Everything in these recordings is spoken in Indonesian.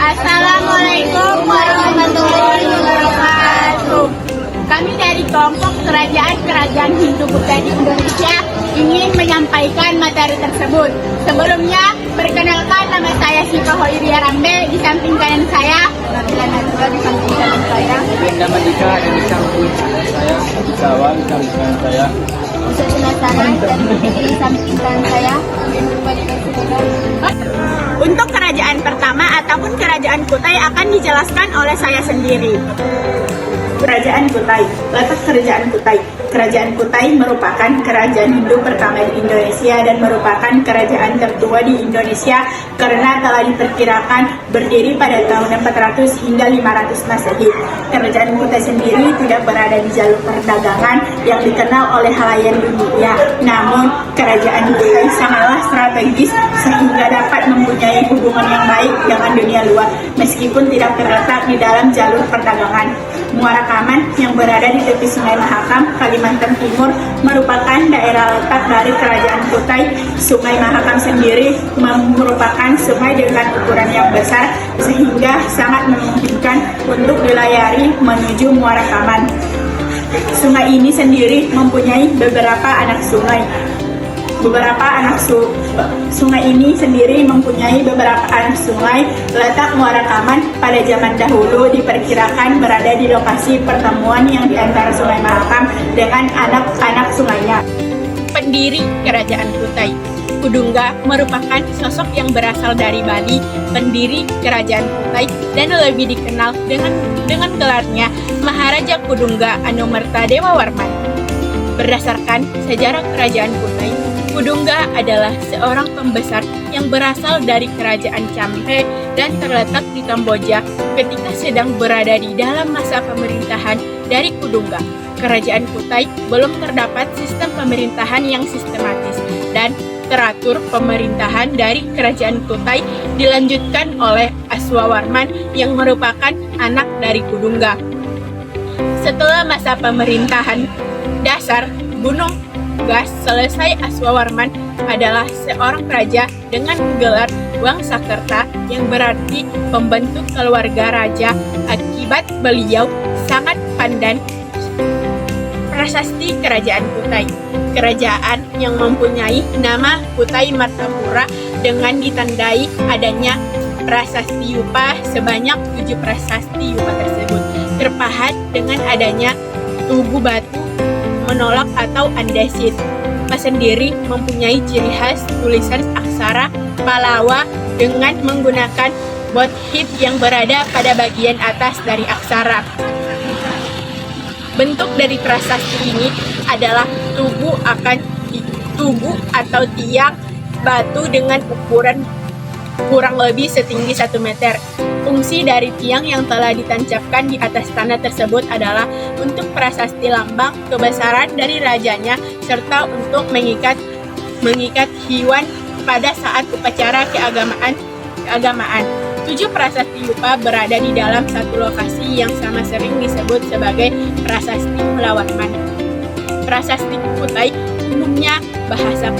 Assalamualaikum warahmatullahi wabarakatuh. Kami dari kelompok kerajaan Hindu Buddha di Indonesia ingin menyampaikan materi tersebut. Sebelumnya, perkenalkan nama saya Siva Hoiria Rambe, di samping kanan saya Nabila Najwa, di samping kanan saya Nama Dika, di samping saya Jawa, di samping kanan saya Sana, dan di samping kanan saya. Untuk kerajaan pertama ataupun kerajaan Kutai akan dijelaskan oleh saya sendiri. Kerajaan Kutai, letak kerajaan Kutai. Kerajaan Kutai merupakan kerajaan Hindu pertama di Indonesia dan merupakan kerajaan tertua di Indonesia karena telah diperkirakan berdiri pada tahun 400 hingga 500 Masehi. Kerajaan Kutai sendiri tidak berada di jalur perdagangan yang dikenal oleh halayak dunia. Namun, kerajaan Kutai sangatlah strategis sehingga dapat mempunyai hubungan yang baik dengan dunia luar meskipun tidak terletak di dalam jalur perdagangan. Muara Kaman yang berada di tepi Sungai Mahakam, Kalimantan Timur merupakan daerah letak dari kerajaan Kutai. Sungai Mahakam sendiri merupakan sungai dengan ukuran yang besar sehingga sangat memungkinkan untuk dilayari menuju Muara Kaman. Sungai ini sendiri mempunyai beberapa anak sungai. Sungai ini sendiri mempunyai beberapa anak sungai. Letak Muara Kaman pada zaman dahulu diperkirakan berada di lokasi pertemuan yang di antara Sungai Mahakam dengan anak-anak sungainya. Pendiri Kerajaan Kutai, Kudungga merupakan sosok yang berasal dari Bali, pendiri Kerajaan Kutai, dan lebih dikenal dengan gelarnya Maharaja Kudungga Anumerta Dewa Warman. Berdasarkan sejarah Kerajaan Kutai, Kudungga adalah seorang pembesar yang berasal dari Kerajaan Campe dan terletak di Kamboja ketika sedang berada di dalam masa pemerintahan dari Kudungga. Kerajaan Kutai belum terdapat sistem pemerintahan yang sistematis dan teratur. Pemerintahan dari Kerajaan Kutai dilanjutkan oleh Aswawarman yang merupakan anak dari Kudungga. Setelah masa pemerintahan dasar Gunung Gas selesai, Aswawarman adalah seorang raja dengan gelar Wangsakerta yang berarti pembentuk keluarga raja. Akibat beliau sangat pandai. Prasasti Kerajaan Kutai, kerajaan yang mempunyai nama Kutai Martapura dengan ditandai adanya prasasti yupa sebanyak 7 prasasti yupa tersebut terpahat dengan adanya tugu batu menolak atau andesit. Sendiri mempunyai ciri khas tulisan aksara Palawa dengan menggunakan bothit yang berada pada bagian atas dari aksara. Bentuk dari prasasti ini adalah tugu atau tiang batu dengan ukuran kurang lebih setinggi 1 meter. Fungsi dari tiang yang telah ditancapkan di atas tanah tersebut adalah untuk prasasti lambang kebesaran dari rajanya serta untuk mengikat hewan pada saat upacara keagamaan. 7 prasasti yupa berada di dalam satu lokasi yang sama sering disebut sebagai prasasti Mulawarman. Prasasti Kutai umumnya bahasa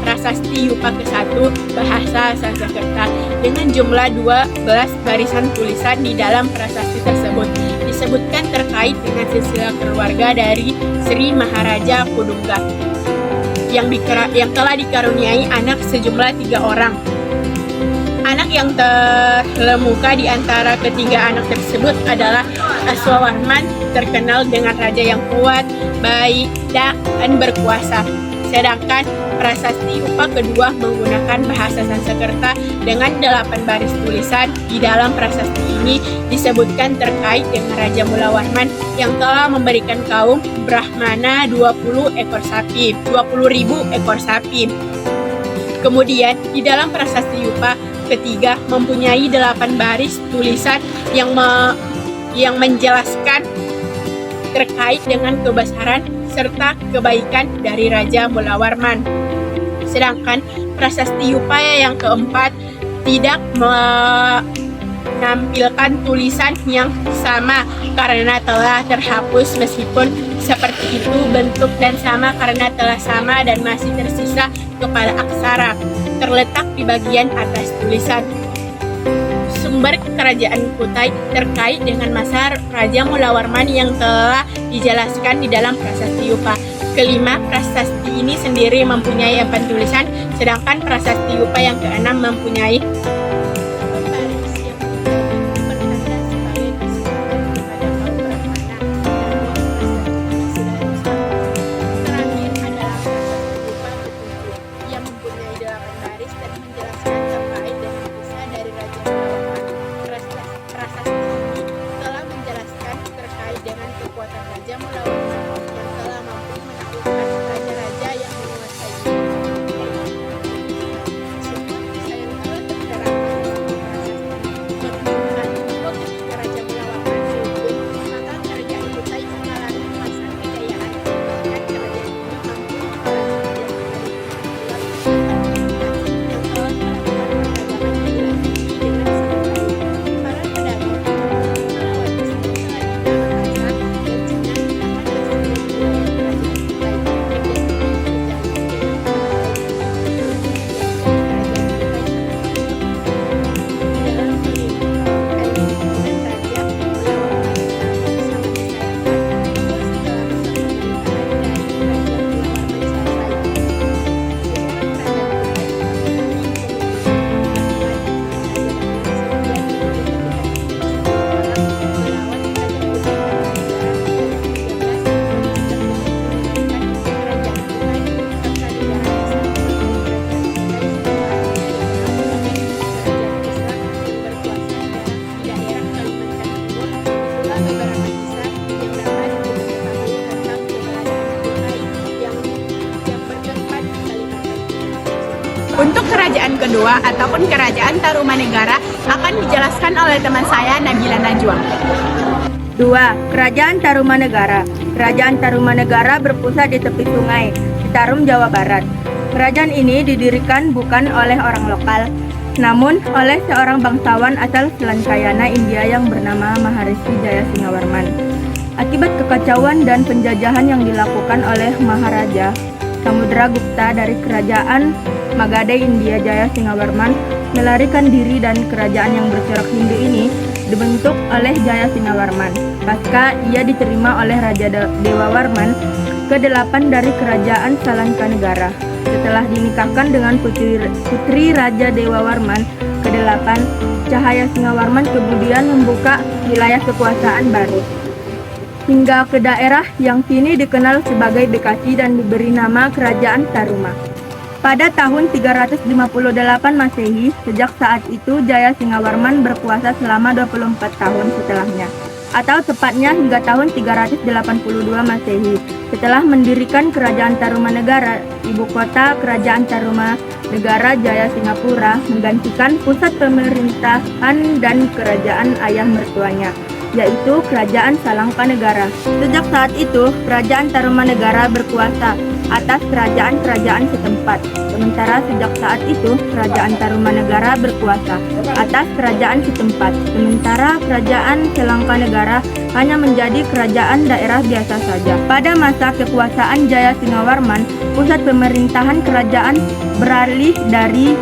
prasasti yupa ke-1 bahasa Sanskerta dengan jumlah 12 barisan tulisan di dalam prasasti tersebut. Disebutkan terkait dengan silsilah keluarga dari Sri Maharaja Kudungga yang telah dikaruniai anak sejumlah 3 orang. Anak yang terkemuka di antara ketiga anak tersebut adalah Aswawarman, terkenal dengan raja yang kuat, baik, dan berkuasa. Sedangkan prasasti yupa kedua menggunakan bahasa Sanskerta dengan 8 baris tulisan. Di dalam prasasti ini disebutkan terkait dengan Raja Mulawarman yang telah memberikan kaum Brahmana 20.000 ekor sapi. Kemudian di dalam prasasti yupa ketiga mempunyai 8 baris tulisan yang menjelaskan terkait dengan kebesaran serta kebaikan dari Raja Mulawarman. Sedangkan prasasti yupa yang keempat tidak menampilkan tulisan yang sama karena telah terhapus, meskipun seperti itu bentuk dan sama karena telah sama dan masih tersisa kepala aksara terletak di bagian atas tulisan. sumber kerajaan Kutai terkait dengan masa Raja Mulawarman yang telah dijelaskan di dalam prasasti Yupa. Kelima, prasasti ini sendiri mempunyai 4 tulisan, sedangkan prasasti Yupa yang keenam mempunyai baris yang bertanda sebagai kesimpulan kepada kaum Brahmana. Terakhir adalah prasasti Yupa ke-7 yang mempunyai 8 baris dan menjelaskan terkait dengan kisah dari Raja Mulawarman. Prasasti ini telah menjelaskan terkait dengan kekuatan Raja Mulawarman yang telah mampu menaklukkan raja-raja yang menguasai. Untuk kerajaan kedua ataupun kerajaan Tarumanegara akan dijelaskan oleh teman saya Nabila Najwa. 2. Kerajaan Tarumanegara. Kerajaan Tarumanegara berpusat di tepi sungai Citarum, Jawa Barat. Kerajaan ini didirikan bukan oleh orang lokal, namun oleh seorang bangsawan asal Selankayana, India yang bernama Maharishi Jayasinghawarman. Akibat kekacauan dan penjajahan yang dilakukan oleh Maharaja Samudragupta dari kerajaan Magadha, India, Jayasinghawarman melarikan diri dan kerajaan yang bercorak Hindu ini dibentuk oleh Jayasinghawarman. Pasca ia diterima oleh Raja Dewawarman ke-8 dari kerajaan Salankanegara. Setelah dinikahkan dengan putri Raja Dewawarman ke-8, Cahayasinghawarman kemudian membuka wilayah kekuasaan baru hingga ke daerah yang kini dikenal sebagai Bekasi dan diberi nama Kerajaan Taruma. Pada tahun 358 Masehi, sejak saat itu Jayasinghawarman berkuasa selama 24 tahun setelahnya, atau tepatnya hingga tahun 382 Masehi. Setelah mendirikan Kerajaan Tarumanegara, ibu kota Kerajaan Tarumanegara Jayasingapura menggantikan pusat pemerintahan dan kerajaan ayah mertuanya, yaitu Kerajaan Salangkanegara. Sejak saat itu, Kerajaan Tarumanegara berkuasa atas kerajaan-kerajaan setempat. Sementara sejak saat itu, Kerajaan Tarumanegara berkuasa atas kerajaan setempat. Sementara Kerajaan Salangkanegara hanya menjadi kerajaan daerah biasa saja. Pada masa kekuasaan Jayasinghawarman, pusat pemerintahan kerajaan beralih dari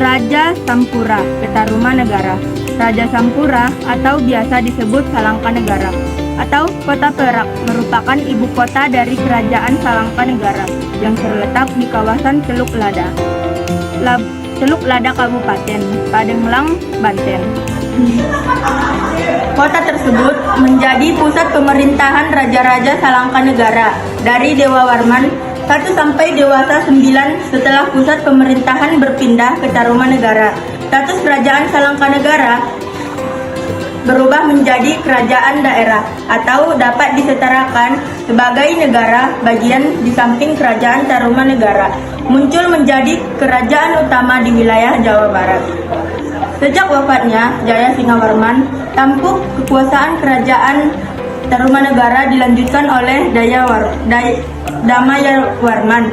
Raja Sampura ke Tarumanegara. Raja Sampura atau biasa disebut Salangkanegara atau Kota Perak merupakan ibu kota dari Kerajaan Salangkanegara yang terletak di kawasan Teluk Lada, Kabupaten Padanglang, Banten. Kota tersebut menjadi pusat pemerintahan raja-raja Salangkanegara dari Dewawarman 1 sampai Dewata 9 setelah pusat pemerintahan berpindah ke Tarumanegara. Status Kerajaan Salangkanegara berubah menjadi kerajaan daerah atau dapat disetarakan sebagai negara bagian di samping Kerajaan Tarumanegara. Muncul menjadi kerajaan utama di wilayah Jawa Barat. Sejak wafatnya Jayasinghawarman, tampuk kekuasaan Kerajaan Tarumanegara dilanjutkan oleh Damayawarman.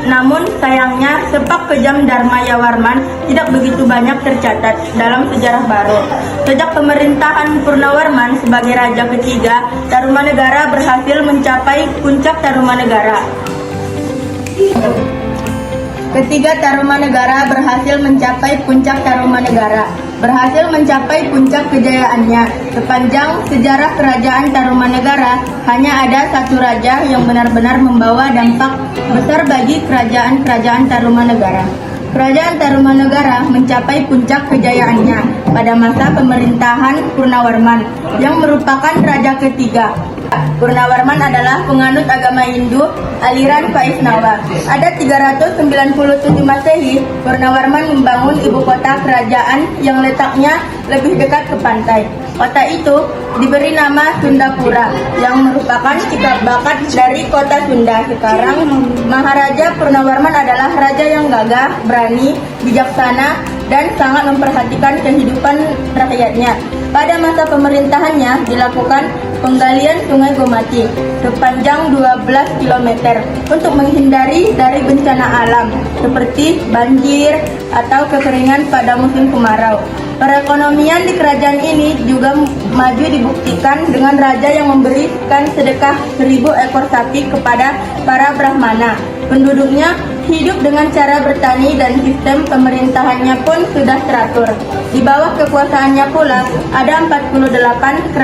Namun sayangnya sepak kejam Dharmayawarman tidak begitu banyak tercatat dalam sejarah baru. Sejak pemerintahan Purnawarman sebagai raja ketiga, Tarumanegara berhasil mencapai puncak Tarumanegara. Ketiga, Tarumanegara berhasil mencapai puncak Tarumanegara. Berhasil mencapai puncak kejayaannya. Sepanjang sejarah kerajaan Tarumanegara, hanya ada satu raja yang benar-benar membawa dampak besar bagi kerajaan-kerajaan Tarumanegara. Kerajaan Tarumanegara mencapai puncak kejayaannya pada masa pemerintahan Purnawarman yang merupakan raja ketiga. Purnawarman adalah penganut agama Hindu aliran Vaishnava. Ada 397 Masehi, Purnawarman membangun ibu kota kerajaan yang letaknya lebih dekat ke pantai. Kota itu diberi nama Sundapura yang merupakan cikal bakal dari kota Sunda. Sekarang Maharaja Purnawarman adalah raja yang gagah, berani, bijaksana, dan sangat memperhatikan kehidupan rakyatnya. Pada masa pemerintahannya dilakukan penggalian Sungai Gomati sepanjang 12 km untuk menghindari dari bencana alam seperti banjir atau kekeringan pada musim kemarau. Perekonomian di kerajaan ini juga maju dibuktikan dengan raja yang memberikan sedekah 1000 ekor sapi kepada para Brahmana. Penduduknya hidup dengan cara bertani dan sistem pemerintahannya pun sudah teratur. Di bawah kekuasaannya pula ada 48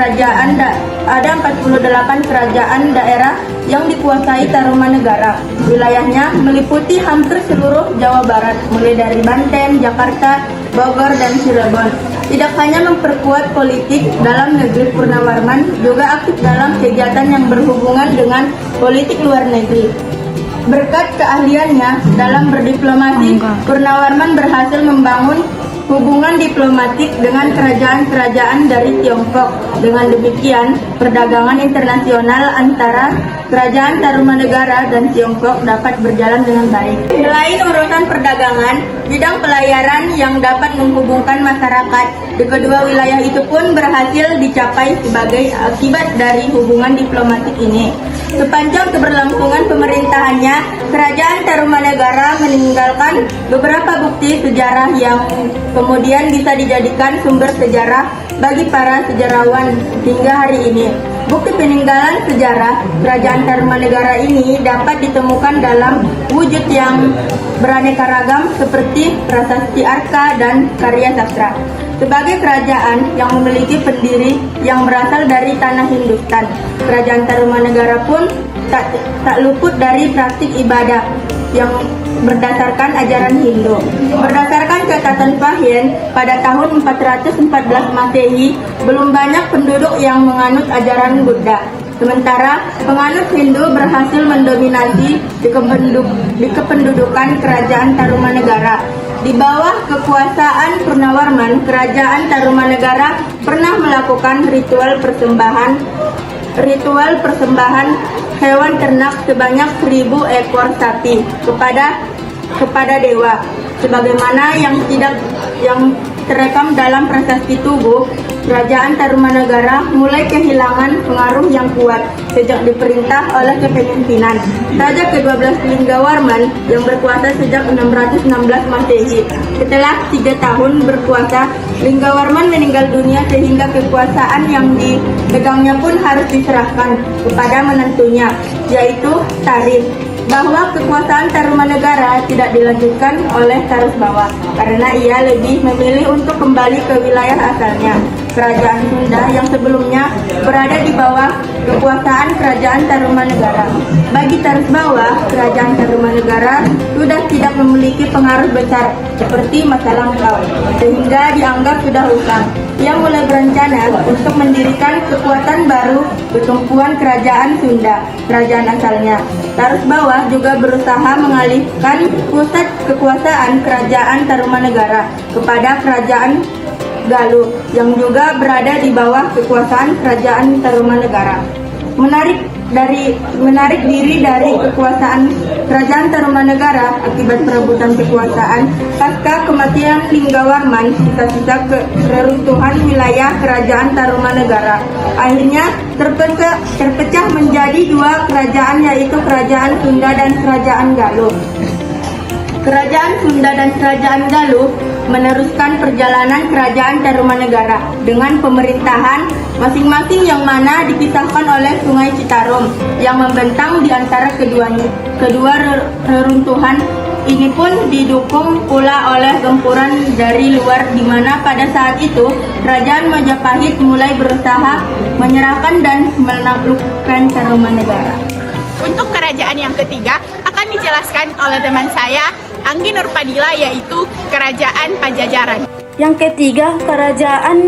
kerajaan daerah yang dikuasai Tarumanegara. Wilayahnya meliputi hampir seluruh Jawa Barat, mulai dari Banten, Jakarta, Bogor, dan Cirebon. Tidak hanya memperkuat politik dalam negeri, Purnawarman juga aktif dalam kegiatan yang berhubungan dengan politik luar negeri. Berkat keahliannya dalam berdiplomasi, Purnawarman berhasil membangun hubungan diplomatik dengan kerajaan-kerajaan dari Tiongkok. Dengan demikian, perdagangan internasional antara kerajaan Tarumanegara dan Tiongkok dapat berjalan dengan baik. Selain urusan perdagangan, bidang pelayaran yang dapat menghubungkan masyarakat di kedua wilayah itu pun berhasil dicapai sebagai akibat dari hubungan diplomatik ini. Sepanjang keberlangsungan pemerintahannya, kerajaan Tarumanegara meninggalkan beberapa bukti sejarah yang kemudian bisa dijadikan sumber sejarah bagi para sejarawan hingga hari ini. Bukti peninggalan sejarah kerajaan Tarumanegara ini dapat ditemukan dalam wujud yang beraneka ragam seperti prasasti arka dan karya sastra. Sebagai kerajaan yang memiliki pendiri yang berasal dari tanah Hindustan, kerajaan Tarumanegara pun tak luput dari praktik ibadah yang berdasarkan ajaran Hindu. Berdasarkan catatan Fahien, pada tahun 414 Masehi, belum banyak penduduk yang menganut ajaran Buddha. Sementara penganut Hindu berhasil mendominasi di kependudukan kerajaan Tarumanegara. Di bawah kekuasaan Purnawarman, kerajaan Tarumanegara pernah melakukan ritual persembahan hewan ternak sebanyak 1000 ekor sapi kepada dewa, sebagaimana yang terekam dalam prasasti Tugu. Kerajaan Tarumanegara mulai kehilangan pengaruh yang kuat sejak diperintah oleh kepemimpinan Raja ke-12 Linggawarman yang berkuasa sejak 616 Masehi. Setelah 3 tahun berkuasa, Linggawarman meninggal dunia sehingga kekuasaan yang dipegangnya pun harus diserahkan kepada menantunya, yaitu Tarif. Bahwa kekuasaan Tarumanegara tidak dilanjutkan oleh Tarusbawa karena ia lebih memilih untuk kembali ke wilayah asalnya, kerajaan Sunda yang sebelumnya berada di bawah kekuasaan kerajaan Tarumanegara. Bagi Tarusbawa, kerajaan Tarumanegara sudah tidak memiliki pengaruh besar seperti masa lampau, sehingga dianggap sudah usang. Ia mulai berencana untuk mendirikan kekuatan baru bertumpuan kerajaan Sunda, kerajaan asalnya. Tarusbawa juga berusaha mengalihkan pusat kekuasaan kerajaan Tarumanegara kepada kerajaan Galuh yang juga berada di bawah kekuasaan kerajaan Tarumanegara. Menarik diri dari kekuasaan kerajaan Tarumanegara akibat perebutan kekuasaan pasca kematian Linggawarman, sisa-sisa keruntuhan wilayah kerajaan Tarumanegara akhirnya terpecah menjadi 2 kerajaan, yaitu kerajaan Sunda dan kerajaan Galuh. Kerajaan Sunda dan kerajaan Galuh meneruskan perjalanan kerajaan Tarumanegara dengan pemerintahan masing-masing yang mana dipisahkan oleh Sungai Citarum yang membentang di antara kedua reruntuhan ini pun didukung pula oleh gempuran dari luar, di mana pada saat itu Kerajaan Majapahit mulai berusaha menyerahkan dan menaklukkan Tarumanegara. Untuk kerajaan yang ketiga akan dijelaskan oleh teman saya, Anggi Nurpadila, yaitu Kerajaan Pajajaran. Yang ketiga, Kerajaan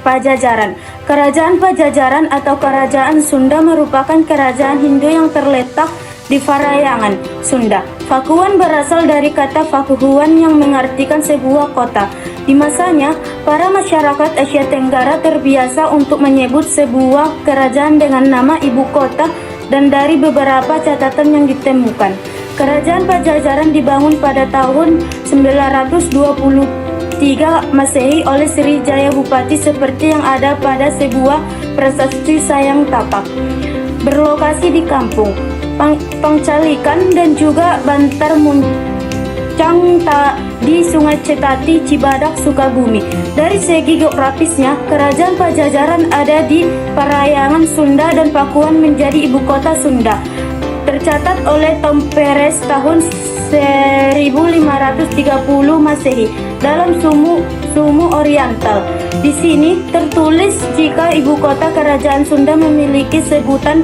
Pajajaran. Kerajaan Pajajaran atau Kerajaan Sunda merupakan kerajaan Hindu yang terletak di Parayangan, Sunda. Pakuan berasal dari kata Pakuhuan yang mengartikan sebuah kota. Di masanya, para masyarakat Asia Tenggara terbiasa untuk menyebut sebuah kerajaan dengan nama ibu kota dan dari beberapa catatan yang ditemukan. Kerajaan Pajajaran dibangun pada tahun 923 Masehi oleh Sriwijaya Bupati seperti yang ada pada sebuah prasasti Sayang Tapak. Berlokasi di kampung Pangcalikan dan juga Bantar Muncang di Sungai Cetati, Cibadak, Sukabumi. Dari segi geografisnya, Kerajaan Pajajaran ada di Parayangan, Sunda dan Pakuan menjadi ibu kota Sunda. Tercatat oleh Tom Perez tahun 1530 Masehi dalam Sumu Oriental. Di sini tertulis jika ibu kota kerajaan Sunda memiliki sebutan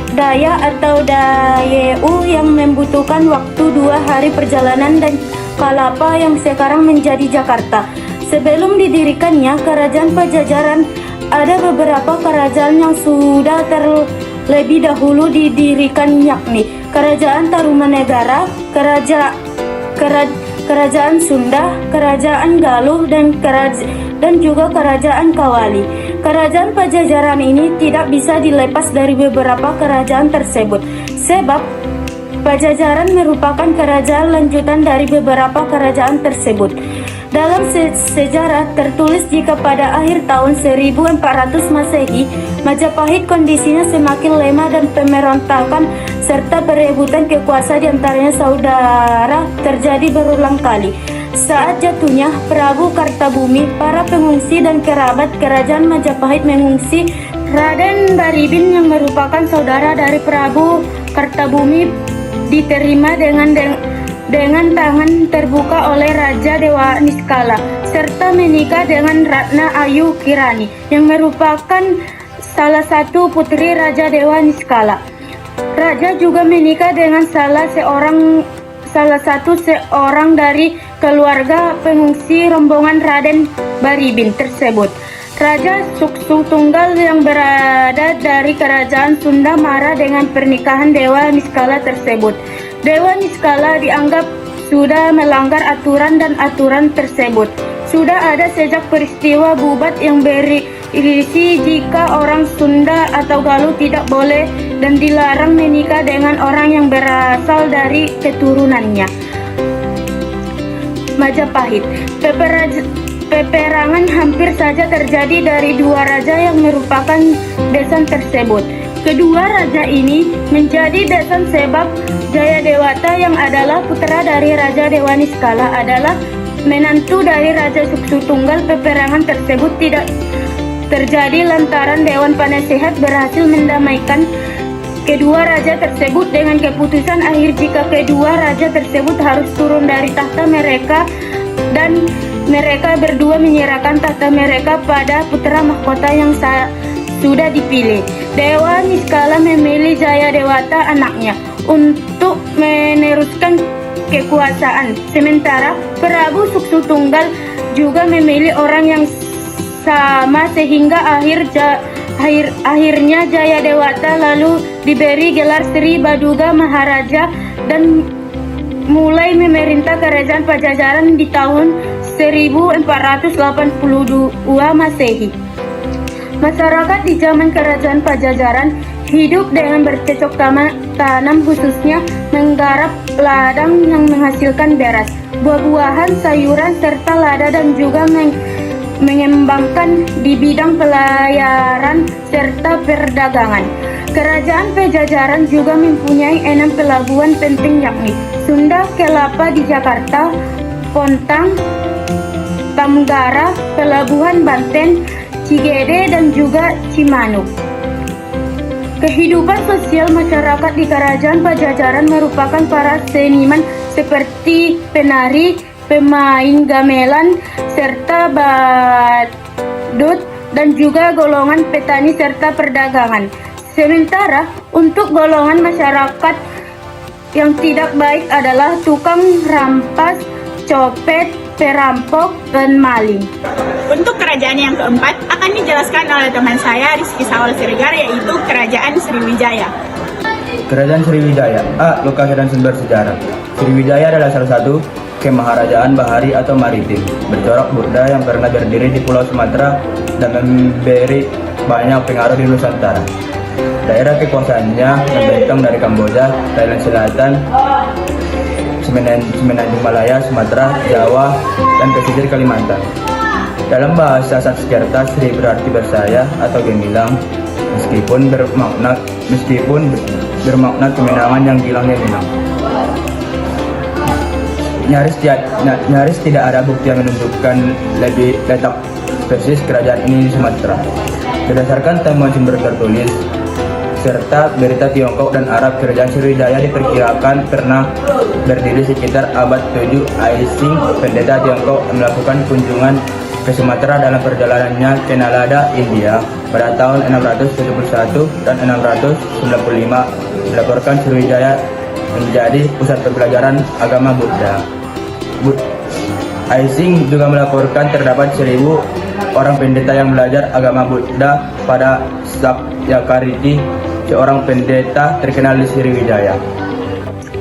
Daya atau Dayeu yang membutuhkan waktu 2 hari perjalanan dan Kalapa yang sekarang menjadi Jakarta. Sebelum didirikannya Kerajaan Pajajaran, ada beberapa kerajaan yang sudah terlebih dahulu didirikan, yakni Kerajaan Tarumanegara, Kerajaan Sunda, Kerajaan Galuh, dan juga Kerajaan Kawali. Kerajaan Pajajaran ini tidak bisa dilepas dari beberapa kerajaan tersebut, sebab Pajajaran merupakan kerajaan lanjutan dari beberapa kerajaan tersebut. Dalam sejarah tertulis jika pada akhir tahun 1400 Masehi, Majapahit kondisinya semakin lemah dan pemberontakan serta perebutan kekuasaan di antaranya saudara terjadi berulang kali. Saat jatuhnya Prabu Kartabumi, para pengungsi dan kerabat kerajaan Majapahit mengungsi. Raden Baribin yang merupakan saudara dari Prabu Kartabumi diterima dengan tangan terbuka oleh Raja Dewa Niskala serta menikah dengan Ratna Ayu Kirani yang merupakan salah satu putri Raja Dewa Niskala. Raja juga menikah dengan salah satu seorang dari keluarga pengungsi rombongan Raden Baribin tersebut. Raja Suksu Tunggal yang berada dari kerajaan Sunda marah dengan pernikahan Dewa Niskala tersebut. Dewa Niskala dianggap sudah melanggar aturan dan aturan tersebut sudah ada sejak peristiwa Bubat yang berisi jika orang Sunda atau Galuh tidak boleh dan dilarang menikah dengan orang yang berasal dari keturunannya. Majapahit. Peperangan hampir saja terjadi dari dua raja yang merupakan desan tersebut. Kedua raja ini menjadi desan sebab Jayadewata yang adalah putra dari Raja Dewa Niskala adalah menantu dari Raja Suksu Tunggal. Peperangan tersebut tidak terjadi lantaran Dewan Penasehat berhasil mendamaikan kedua raja tersebut dengan keputusan akhir jika kedua raja tersebut harus turun dari tahta mereka dan mereka berdua menyerahkan tahta mereka pada putra mahkota yang sudah dipilih. Dewa Niskala memilih Jayadewata anaknya untuk meneruskan kekuasaan. Sementara Prabu Suksu Tunggal juga memilih orang yang sama sehingga akhirnya Jayadewata lalu diberi gelar Sri Baduga Maharaja dan mulai memerintah kerajaan Pajajaran di tahun 1482 Masehi. Masyarakat di zaman kerajaan Pajajaran hidup dengan bercocok tanam, khususnya menggarap ladang yang menghasilkan beras, buah-buahan, sayuran, serta lada dan juga mengembangkan di bidang pelayaran serta perdagangan. Kerajaan Pajajaran juga mempunyai 6 pelabuhan penting yakni Sunda Kelapa di Jakarta, Pontang, Tamgara, Pelabuhan Banten, Cigede dan juga Cimanuk. Kehidupan sosial masyarakat di Kerajaan Pajajaran merupakan para seniman seperti penari, pemain gamelan, serta badut, dan juga golongan petani serta perdagangan. Sementara untuk golongan masyarakat yang tidak baik adalah tukang rampas, copet, perampok, dan maling. Untuk kerajaan yang keempat akan dijelaskan oleh teman saya Rizky Sawal Siregar, yaitu Kerajaan Sriwijaya. Kerajaan Sriwijaya. A. Lokasi dan sumber sejarah. Sriwijaya adalah salah satu kemaharajaan bahari atau maritim bercorak Buddha yang pernah berdiri di Pulau Sumatera dan memberi banyak pengaruh di Nusantara. Daerah kekuasaannya membentang dari Kamboja, Thailand Selatan, Semenanjung Malaya, Sumatera, Jawa, dan pesisir Kalimantan. Dalam bahasa Sanskerta, Sri berarti bersaya atau gemilang, meskipun bermakna kemenangan yang hilang gemilang. Nyaris tidak ada bukti yang menunjukkan lebih letak persis kerajaan ini di Sumatera. Berdasarkan temuan sumber tertulis serta berita Tiongkok dan Arab, kerajaan Sriwijaya diperkirakan pernah berdiri sekitar abad 7 Aising. Pendeta Tiongkok melakukan kunjungan ke Sumatera dalam perjalanannya ke Nalanda, India pada tahun 671 dan 695, melaporkan Sriwijaya menjadi pusat pembelajaran agama Buddha. Aising juga melaporkan terdapat 1000 orang pendeta yang belajar agama Buddha pada Sakyakarti, seorang pendeta terkenal di Sriwijaya.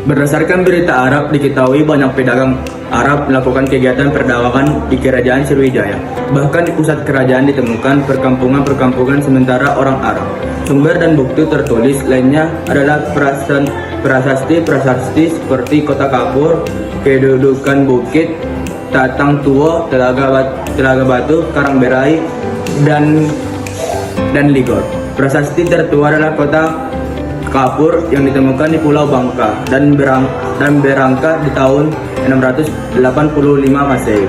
Berdasarkan berita Arab, diketahui banyak pedagang Arab melakukan kegiatan perdagangan di kerajaan Sriwijaya. Bahkan di pusat kerajaan ditemukan perkampungan sementara orang Arab. Sumber dan bukti tertulis lainnya adalah prasasti seperti Kota Kapur, Kedudukan Bukit, Tatang Tuo, Telaga Batu, Karangberai, dan Ligor. Prasasti tertua adalah Kota Kapur yang ditemukan di Pulau Bangka dan berangkat di tahun 685 Masehi.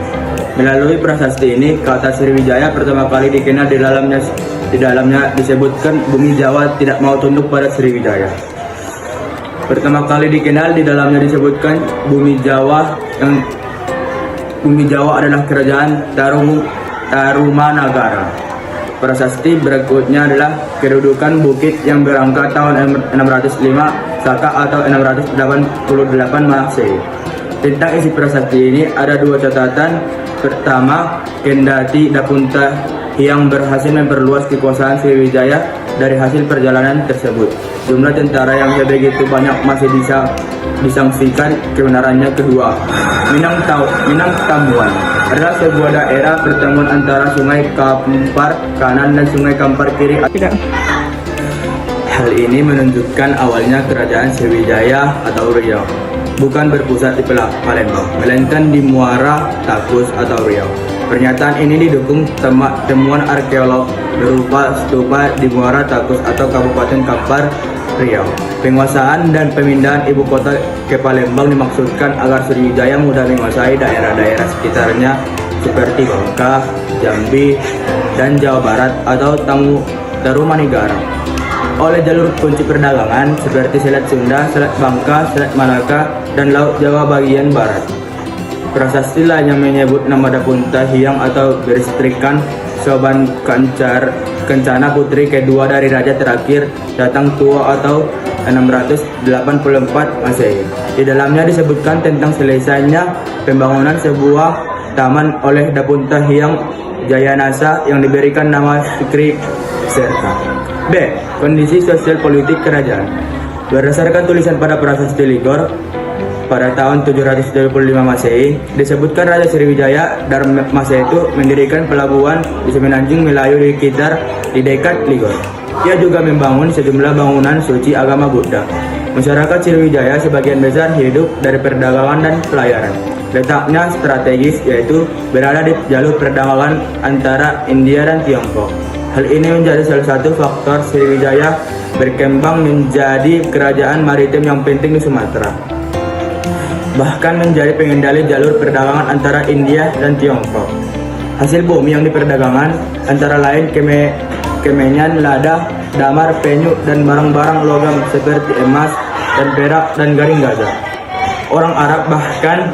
Melalui prasasti ini, kata Sriwijaya pertama kali dikenal. Di dalamnya disebutkan bumi Jawa tidak mau tunduk pada Sriwijaya. Pertama kali dikenal, di dalamnya disebutkan bumi Jawa adalah kerajaan Tarumanagara. Prasasti berikutnya adalah Kedudukan Bukit yang berangkat tahun 605 Saka atau 688 Masehi. Tentang isi prasasti ini ada dua catatan. Pertama, kendati Dapunta yang berhasil memperluas kekuasaan Sriwijaya dari hasil perjalanan tersebut, jumlah tentara yang sebegitu banyak masih bisa disangsikan kebenarannya. Kedua, Minang Tambuan adalah sebuah daerah pertemuan antara Sungai Kampar kanan dan Sungai Kampar kiri. Hal ini menunjukkan awalnya kerajaan Sriwijaya atau Riau bukan berpusat di Palembang, melainkan di Muara Takus atau Riau. Pernyataan ini didukung temuan arkeolog berupa stupa di Muara Takus atau Kabupaten Kampar, Riau. Penguasaan dan pemindahan ibu kota ke Palembang dimaksudkan agar Sriwijaya mudah menguasai daerah-daerah sekitarnya seperti Bangka, Jambi, dan Jawa Barat atau Tarumanegara. Oleh jalur kunci perdagangan seperti Selat Sunda, Selat Bangka, Selat Malaka, dan Laut Jawa bagian barat. Prasasti lainnya menyebut nama Dapunta Hyang atau beristrikan Soban Kencana, putri kedua dari raja terakhir Tatang Tuo atau 684 Masehi. Di dalamnya disebutkan tentang selesainya pembangunan sebuah taman oleh Dapunta Hyang Jayanasa yang diberikan nama Sukri Serta. B. Kondisi sosial politik kerajaan. Berdasarkan tulisan pada prasasti Ligor pada tahun 775 Masehi, disebutkan Raja Sriwijaya dalam masa itu mendirikan pelabuhan di Semenanjung Melayu di dekat Ligor. Ia juga membangun sejumlah bangunan suci agama Buddha. Masyarakat Sriwijaya sebagian besar hidup dari perdagangan dan pelayaran. Letaknya strategis, yaitu berada di jalur perdagangan antara India dan Tiongkok. Hal ini menjadi salah satu faktor Sriwijaya berkembang menjadi kerajaan maritim yang penting di Sumatera, bahkan menjadi pengendali jalur perdagangan antara India dan Tiongkok. Hasil bumi yang diperdagangkan antara lain kemenyan, lada, damar, penyu, dan barang-barang logam seperti emas dan perak dan garing gajah. Orang Arab bahkan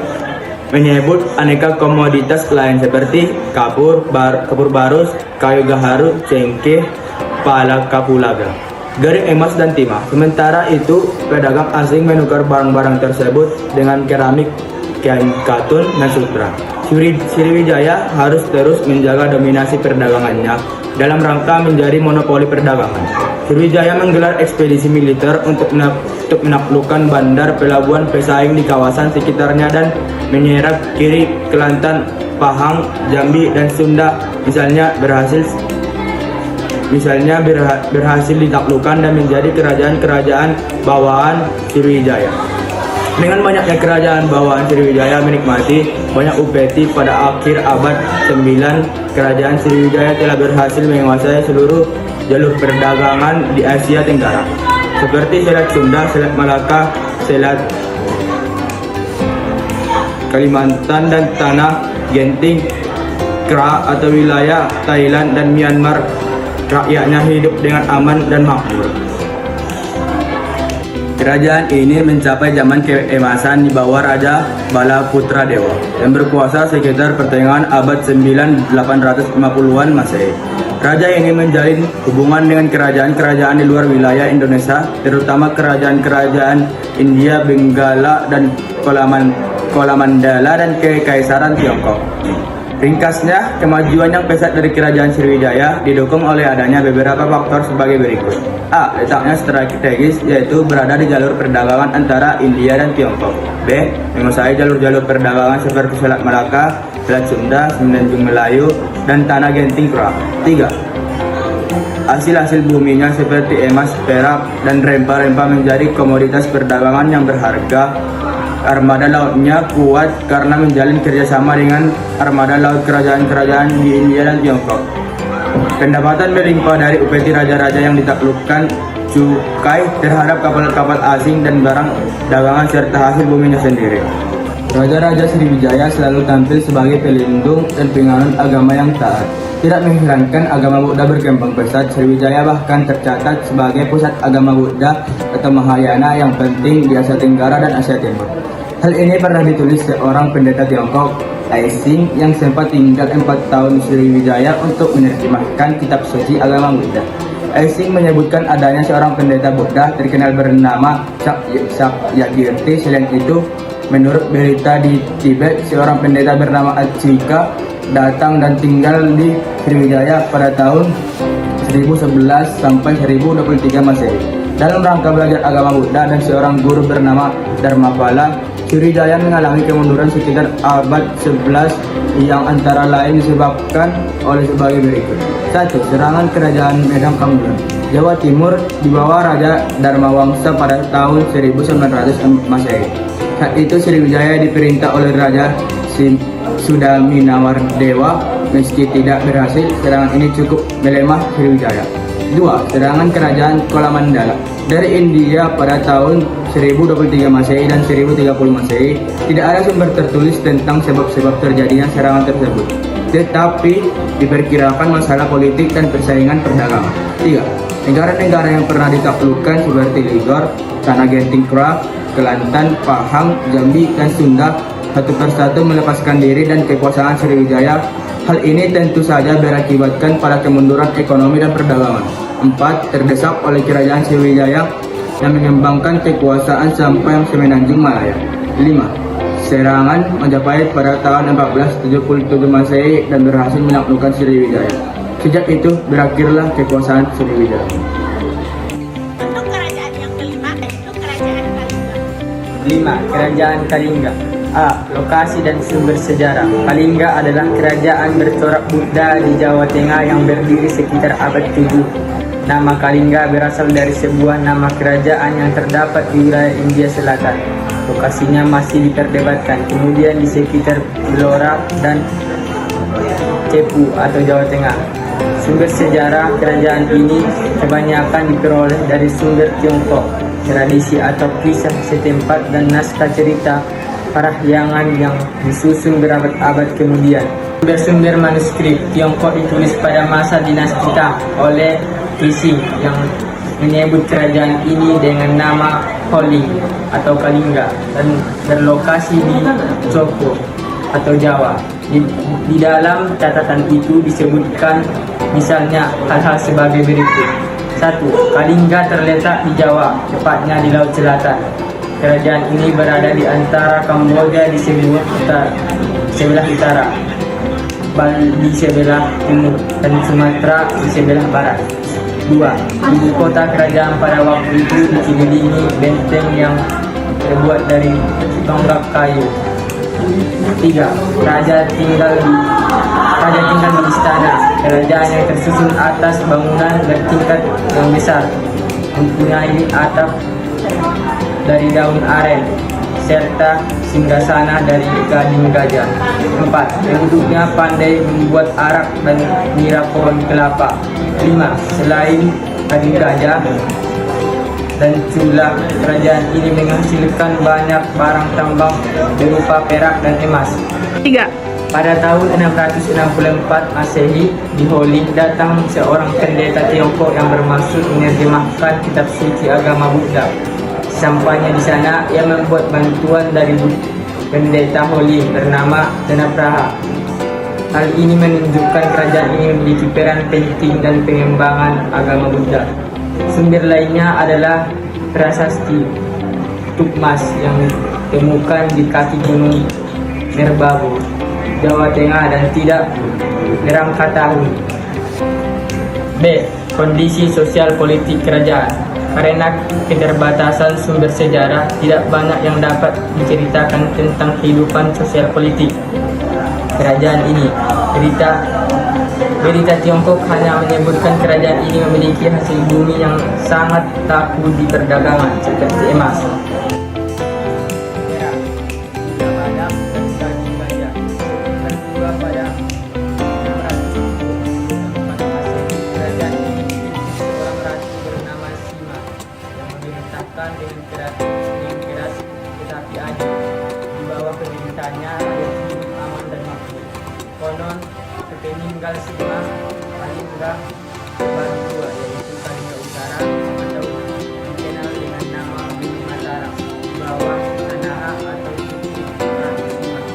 menyebut aneka komoditas lain seperti kapur barus, kayu gaharu, cengkeh, pala kapulaga, garing emas dan timah. Sementara itu, pedagang asing menukar barang-barang tersebut dengan keramik, kain katun, dan sutra. Sriwijaya harus terus menjaga dominasi perdagangannya dalam rangka menjadi monopoli perdagangan. Sriwijaya menggelar ekspedisi militer untuk menaklukkan bandar pelabuhan pesaing di kawasan sekitarnya dan menyerang kiri Kelantan, Pahang, Jambi, dan Sunda misalnya berhasil ditaklukkan dan menjadi kerajaan-kerajaan bawahan Sriwijaya. Dengan banyaknya kerajaan bawahan Sriwijaya menikmati banyak upeti pada akhir abad 9, kerajaan Sriwijaya telah berhasil menguasai seluruh jalur perdagangan di Asia Tenggara, seperti Selat Sunda, Selat Malaka, Selat Kalimantan, dan Tanah Genting, Kra atau wilayah Thailand dan Myanmar. Rakyatnya hidup dengan aman dan makmur. Kerajaan ini mencapai zaman keemasan di bawah Raja Bala Putra Dewa yang berkuasa sekitar pertengahan abad 850-an Masehi. Raja ini menjalin hubungan dengan kerajaan-kerajaan di luar wilayah Indonesia, terutama kerajaan-kerajaan India, Benggala, dan Kolamandala, dan Kekaisaran Tiongkok. Ringkasnya, kemajuan yang pesat dari kerajaan Sriwijaya didukung oleh adanya beberapa faktor sebagai berikut. A. Letaknya strategis, yaitu berada di jalur perdagangan antara India dan Tiongkok. B. Menguasai jalur-jalur perdagangan seperti Selat Malaka, Selat Sunda, Semenanjung Melayu, dan Tanah Genting Kra. 3. Hasil-hasil buminya seperti emas, perak, dan rempah-rempah menjadi komoditas perdagangan yang berharga. Armada lautnya kuat karena menjalin kerjasama dengan armada laut kerajaan-kerajaan di India dan Tiongkok. Pendapatan melimpah dari upeti raja-raja yang ditaklukkan, cukai terhadap kapal-kapal asing dan barang dagangan serta hasil buminya sendiri. Raja-raja Sriwijaya selalu tampil sebagai pelindung dan penganut agama yang taat. Tidak mengherankan agama Buddha berkembang pesat. Sriwijaya bahkan tercatat sebagai pusat agama Buddha atau Mahayana yang penting di Asia Tenggara dan Asia Timur. Hal ini pernah ditulis seorang pendeta Tiongkok, Aising, yang sempat tinggal 4 tahun di Sriwijaya untuk menerjemahkan kitab suci agama Buddha. Aising menyebutkan adanya seorang pendeta Buddha terkenal bernama Sakyakirti. Selain itu, menurut berita di Tibet, seorang pendeta bernama Achika datang dan tinggal di Sriwijaya pada tahun 1011 sampai 1023 Masehi dalam rangka belajar agama Buddha dan seorang guru bernama Dharmapala. Sriwijaya mengalami kemunduran sekitar abad 11 yang antara lain disebabkan oleh sebagai berikut. 1. Serangan kerajaan Medang Kamburan, Jawa Timur di bawah Raja Dharmawangsa pada tahun 1900 Masehi. Saat itu Sriwijaya diperintah oleh Raja Sudaminawardewar. Meski tidak berhasil, serangan ini cukup melemah Sriwijaya. 2. Serangan kerajaan Kolamandala dari India pada tahun 1023 Masehi dan 1030 Masehi. Tidak ada sumber tertulis tentang sebab-sebab terjadinya serangan tersebut, tetapi diperkirakan masalah politik dan persaingan perdagangan. 3. Negara-negara yang pernah ditaklukkan seperti Ligor, Tanah Genting Kra, Kelantan, Pahang, Jambi, dan Sunda satu persatu melepaskan diri dan kekuasaan Sriwijaya. Hal ini tentu saja berakibatkan pada kemunduran ekonomi dan perdagangan. 4. Terdesak oleh kerajaan Sriwijaya yang mengembangkan kekuasaan sampai Semenanjung Malaya. 5. Serangan Majapahit pada tahun 1477 Masehi dan berhasil menaklukkan Sriwijaya. Sejak itu berakhirlah kekuasaan Sriwijaya. Untuk kerajaan yang kelima, yaitu kerajaan Kalingga. 5. Kerajaan Kalingga. A. Lokasi dan sumber sejarah. Kalingga adalah kerajaan bercorak Buddha di Jawa Tengah yang berdiri sekitar abad 7. Nama Kalingga berasal dari sebuah nama kerajaan yang terdapat di wilayah India Selatan. Lokasinya masih diperdebatkan. Kemudian di sekitar Blora dan Cepu atau Jawa Tengah. Sumber sejarah kerajaan ini kebanyakan diperoleh dari sumber Tiongkok, tradisi atau kisah setempat, dan naskah cerita parahyangan yang disusun berabad-abad kemudian. Sumber-sumber manuskrip Tiongkok ditulis pada masa dinasti Tang oleh Qixing yang menyebut kerajaan ini dengan nama Holing atau Kalingga dan berlokasi di Coko atau Jawa. Di dalam catatan itu disebutkan misalnya hal-hal sebagai berikut. 1. Kalingga terletak di Jawa, tepatnya di Laut Selatan. Kerajaan ini berada di antara Kamboja di sebelah utara, Bali di sebelah timur, dan Sumatera di sebelah barat. 2. Ibu kota kerajaan pada waktu itu dikelilingi benteng yang terbuat dari tonggak kayu. 3. Raja tinggal di istana. Kerajaan yang tersusun atas bangunan bertingkat yang besar, mempunyai atap dari daun aren serta singgasana dari gading gajah. 4. Penduduknya pandai membuat arak dan nira pohon kelapa. 5. Selain gading gajah dan cula, kerajaan ini menghasilkan banyak barang tambang berupa perak dan emas. 3. Pada tahun 664 Masehi, di Holing datang seorang pendeta Tiongkok yang bermaksud menerjemahkan kitab suci agama Buddha. Sampainya di sana, ia membuat bantuan dari pendeta Holing bernama Danapraha. Hal ini menunjukkan kerajaan ini memiliki peran penting dan pengembangan agama Buddha. Sumber lainnya adalah prasasti Tukmas yang ditemukan di kaki gunung Merbabu, Jawa Tengah dan tidak berangkat tahun. B. Kondisi sosial politik kerajaan. Karena keterbatasan sumber sejarah, tidak banyak yang dapat diceritakan tentang kehidupan sosial politik kerajaan ini. Berita Tiongkok hanya menyebutkan kerajaan ini memiliki hasil bumi yang sangat laku di perdagangan seperti emas, perak, badak, dan daging gajah. Kedua, pada 604 Masehi, kerajaan ini memiliki seorang ratu bernama Sima yang memerintahkan dengan keras tetapi adil. Di bawah pemerintahannya rakyat hidup aman dan makmur. Konon sepeninggal Sima, Kalingga baru dua, yaitu Kalingga Utara atau dikenal dengan nama Bumi Mataram, di bawah Sanaha atau Sukuran,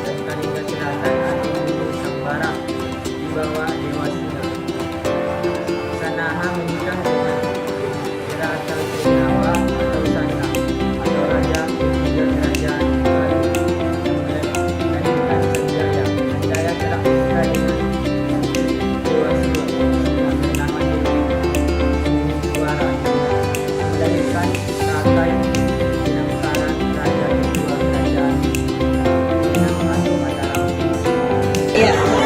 dan Kalingga Selatan atau Gunung Sambara di bawah Dewa Singa. Sanaha menikah dengan Raja Tenawa atau Sanga atau Raja ketiga kerajaan Bali yang melahirkan Sanjaya. Sanjaya telah menikah dengan Dewa Siwa yang bernama Dewi Suara, melahirkan Sakai Dinamkaran, Raja kedua kerajaan Minang atau Mataram.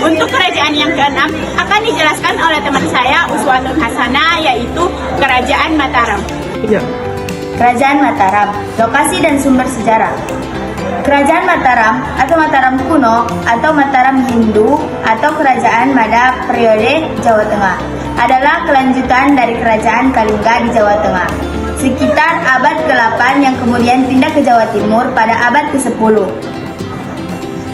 Untuk kerajaan yang keenam akan dijelaskan oleh teman saya Uswatun Hasanah, yaitu Kerajaan Mataram. Kerajaan Mataram, lokasi dan sumber sejarah. Kerajaan Mataram atau Mataram kuno atau Mataram Hindu atau Kerajaan Mada periode Jawa Tengah adalah kelanjutan dari Kerajaan Kalingga di Jawa Tengah sekitar abad ke-8 yang kemudian pindah ke Jawa Timur pada abad ke-10.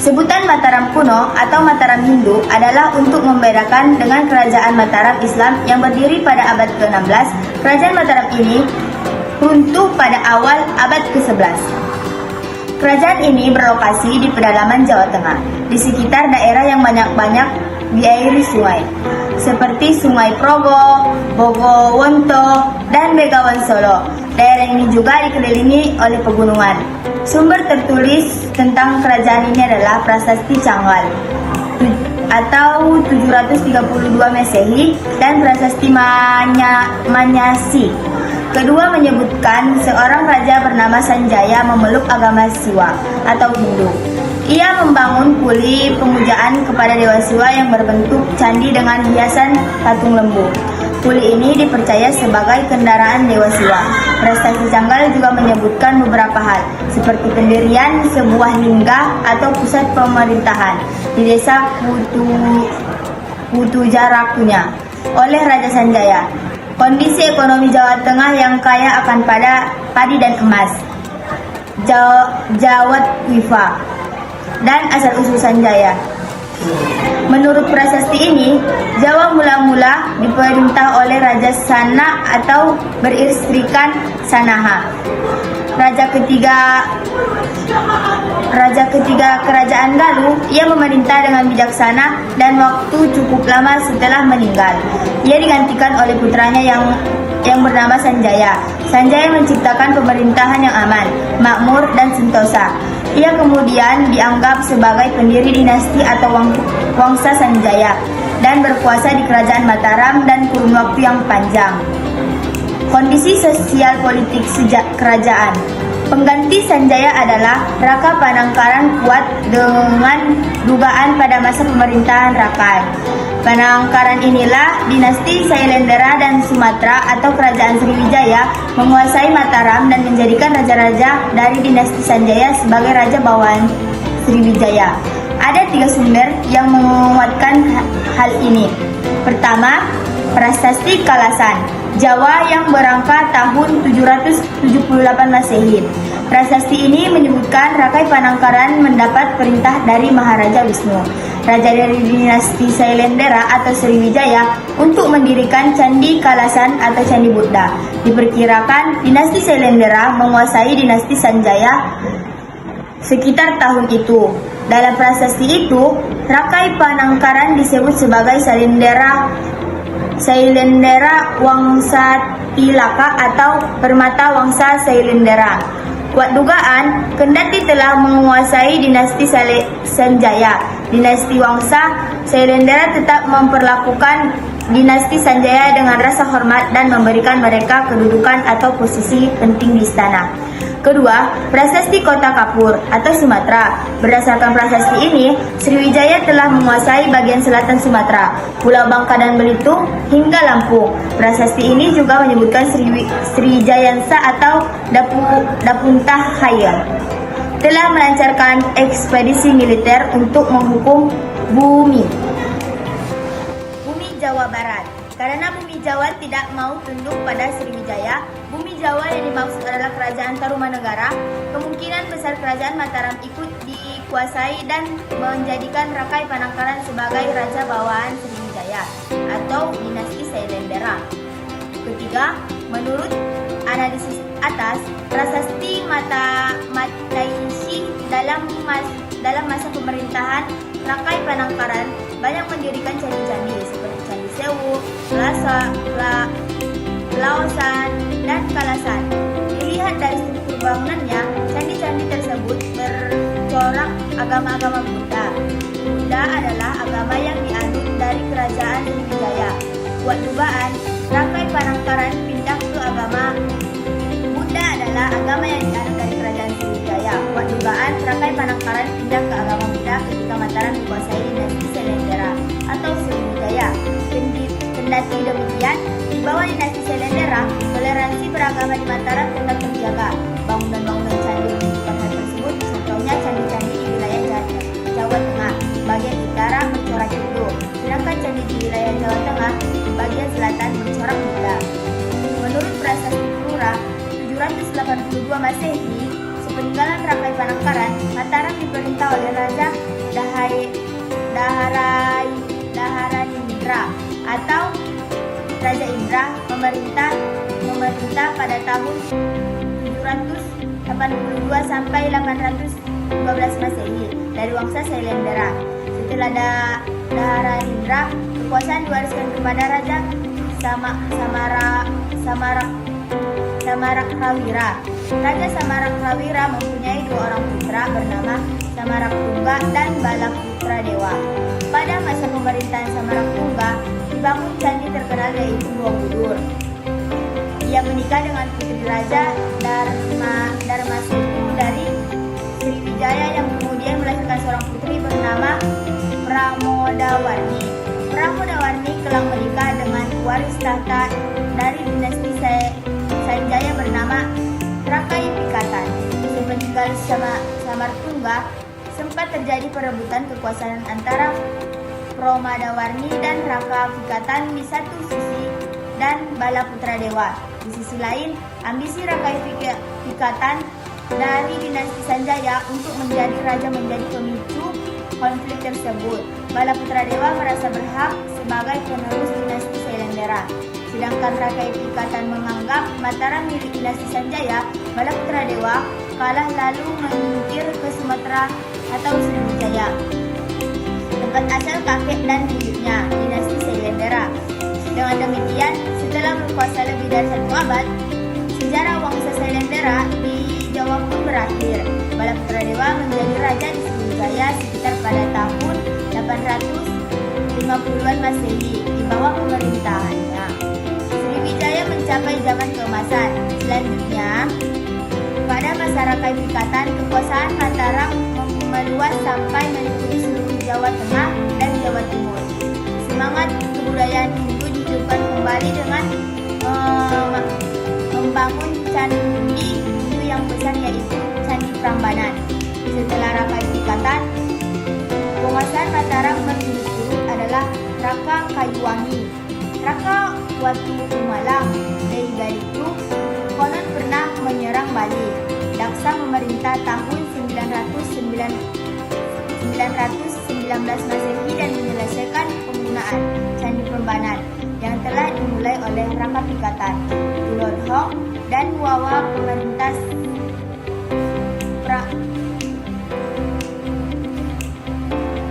Sebutan Mataram kuno atau Mataram Hindu adalah untuk membedakan dengan Kerajaan Mataram Islam yang berdiri pada abad ke-16. Kerajaan Mataram ini runtuh pada awal abad ke-11. Kerajaan ini berlokasi di pedalaman Jawa Tengah, di sekitar daerah yang banyak-banyak diairi sungai, seperti Sungai Progo, Bogowonto, dan Begawan Solo. Daerah ini juga dikelilingi oleh pegunungan. Sumber tertulis tentang kerajaan ini adalah Prasasti Canggal atau 732 Masehi dan Prasasti Manyasi. Kedua menyebutkan seorang raja bernama Sanjaya memeluk agama Siwa atau Hindu. Ia membangun puri pemujaan kepada Dewa Siwa yang berbentuk candi dengan hiasan patung lembu. Puri ini dipercaya sebagai kendaraan Dewa Siwa. Prestasi Canggal juga menyebutkan beberapa hal, seperti pendirian sebuah lingga atau pusat pemerintahan di desa Putujarakunya oleh Raja Sanjaya. Kondisi ekonomi Jawa Tengah yang kaya akan padi dan emas. Jawat Wifa dan asal-usul Sanjaya. Menurut prasasti ini, Jawa mula-mula diperintah oleh Raja Sana atau beristrikan Sanaha. Raja ketiga Kerajaan Galuh, ia memerintah dengan bijaksana dan waktu cukup lama setelah meninggal. Ia digantikan oleh putranya yang bernama Sanjaya. Sanjaya menciptakan pemerintahan yang aman, makmur, dan sentosa. Ia kemudian dianggap sebagai pendiri dinasti atau Wangsa Sanjaya dan berkuasa di Kerajaan Mataram dan kurun waktu yang panjang. Kondisi sosial politik sejak kerajaan. Pengganti Sanjaya adalah Raka Panangkaran kuat dengan dugaan pada masa pemerintahan Rakai. Panangkaran inilah dinasti Sailendra dan Sumatera atau Kerajaan Sriwijaya menguasai Mataram dan menjadikan raja-raja dari dinasti Sanjaya sebagai raja bawahan Sriwijaya. Ada 3 sumber yang menguatkan hal ini. Pertama, Prasasti Kalasan, Jawa yang berangka tahun 778 Masehi. Prasasti ini menyebutkan Rakai Panangkaran mendapat perintah dari Maharaja Wisnu, raja dari dinasti Sailendra atau Sriwijaya, untuk mendirikan Candi Kalasan atau Candi Buddha. Diperkirakan dinasti Sailendra menguasai dinasti Sanjaya sekitar tahun itu. Dalam prasasti itu, Rakai Panangkaran disebut sebagai Sailendra Wangsa Tilaka atau Permata Wangsa Sailendra. Kuat dugaan, kendati telah menguasai dinasti Sanjaya, dinasti Wangsa Sailendra tetap memperlakukan dinasti Sanjaya dengan rasa hormat dan memberikan mereka kedudukan atau posisi penting di istana. Kedua, Prasasti Kota Kapur atau Sumatera. Berdasarkan prasasti ini, Sriwijaya telah menguasai bagian selatan Sumatera, Pulau Bangka dan Belitung, hingga Lampung. Prasasti ini juga menyebutkan Srijayansa atau Dapuntah Hayam telah melancarkan ekspedisi militer untuk menghukum bumi Jawa Barat. Karena bumi Jawa tidak mau tunduk pada Sriwijaya, bumi Jawa yang dimaksud adalah Kerajaan Tarumanegara. Kemungkinan besar Kerajaan Mataram ikut dikuasai dan menjadikan Rakai Panangkaran sebagai raja bawahan Sriwijaya atau dinasti Sailendra. Ketiga, menurut analisis atas, prasasti Mataisi dalam masa pemerintahan Rakai Panangkaran banyak mendirikan candi-candi seperti Candi Sewu, Laosan, dan Kalasan. Dilihat dari struktur bangunannya, candi-candi tersebut bercorak agama-agama Buddha. Buddha adalah agama yang dianut dari Kerajaan Sriwijaya. Kuat dugaan, Rakai Panangkaran pindah ke agama Buddha adalah agama yang dianut dari Kerajaan Sriwijaya. Kuat dugaan, Rakai Panangkaran pindah ke agama Buddha ketika Mataram dikuasai dinasti Sailendra atau Sriwijaya. Kendati demikian, di bawah dinasti Sailendra, toleransi beragama di Mataram tetap terjaga. Bangunan-bangunan candi menunjukkan hal tersebut, contohnya candi-candi di wilayah Jawa Tengah, bagian utara bercorak Hindu, sedangkan candi di wilayah Jawa Tengah, bagian selatan bercorak Buddha. Menurut prasasti Flora, 782 Masehi, sepeninggalan Rakai Panangkaran, Mataram diperintah oleh Raja Daharanindra atau Raja Indra memerintah pada tahun 782 sampai 812 Masehi dari Wangsa Sailendra. Setelah Daharanindra, kekuasaan diwariskan kepada Raja Samarakrawira. Raja Samarakrawira mempunyai 2 orang putra bernama Samaraktunga dan Balaputradewa. Pada masa pemerintahan Samaraktunga, dibangun candi terkenal yaitu Borobudur. Ia menikah dengan putri Raja Darmasetu dari Sriwijaya yang kemudian melahirkan seorang putri bernama Pramodawarni. Pramodawarni kelak menikah dengan waris tahta dari dinasti Sanjaya bernama Rakai Pikatan. Sepeninggal Samartungga, sempat terjadi perebutan kekuasaan antara Pramodawarni dan Raka Pikatan di satu sisi dan Balaputradewa di sisi lain. Ambisi Rakai Pikatan dari dinasti Sanjaya untuk menjadi raja menjadi pemicu konflik tersebut. Balaputradewa merasa berhak sebagai penerus dinasti Sailendra. Sedangkan Rakyat Pikatan menganggap Mataram milik dinasti Sanjaya, Balaputradewa kalah lalu menyingkir ke Sumatera atau Sriwijaya, tempat asal kakek dan buyutnya, dinasti Sailendra. Dengan demikian, setelah berkuasa lebih dari 1 abad, sejarah Wangsa Sailendra di Jawa pun berakhir. Balaputradewa menjadi raja di Sriwijaya sekitar pada tahun 850-an Masehi di bawah pemerintahannya. Sriwijaya mencapai zaman keemasan. Selanjutnya, pada masa Rakyat Pikatan, kekuasaan Mataram meluas sampai meliputi seluruh Jawa Tengah dan Jawa Timur. Semangat kebudayaan Hindu dihidupkan kembali dengan membangun candi Hindu yang besar, yaitu Candi Prambanan. Setelah Rakyat Pikatan, penguasaan Mataram berturut-turut adalah Raka Kayuwangi, Raka Watu Umalang, dari Galuh konon pernah menyerang Bali. Daksa memerintah tahun 919 Masehi dan menyelesaikan penggunaan Candi Prambanan yang telah dimulai oleh Raka Pikatan. Tulodhong dan Wawa pemerintah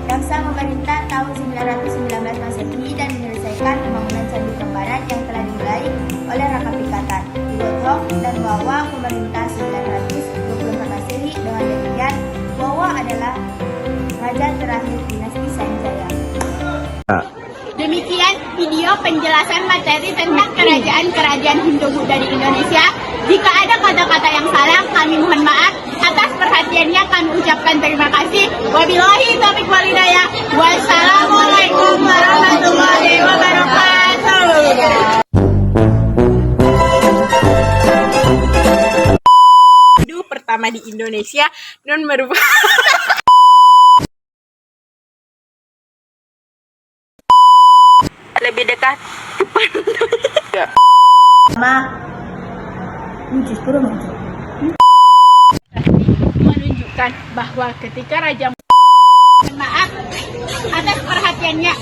Daksa memerintah tahun 919 Masehi dan menyelesaikan pembangunan Candi Prambanan yang telah dimulai oleh Raka Pikatan. Tulodhong dan Wawa pemerintah 924 Masehi. Dengan demikian, Wawa adalah raja terakhir dinasti Sanjaya. Demikian video penjelasan materi tentang kerajaan-kerajaan Hindu-Buddha di Indonesia. Jika ada kata-kata yang salah, kami mohon maaf. Atas perhatiannya kami ucapkan terima kasih. Wabillahi taufiq wal hidayah. Wassalamualaikum warahmatullahi wabarakatuh. Hindu pertama di Indonesia non merupakan lebih dekat menunjukkan bahwa ketika Raja maaf atas perhatiannya.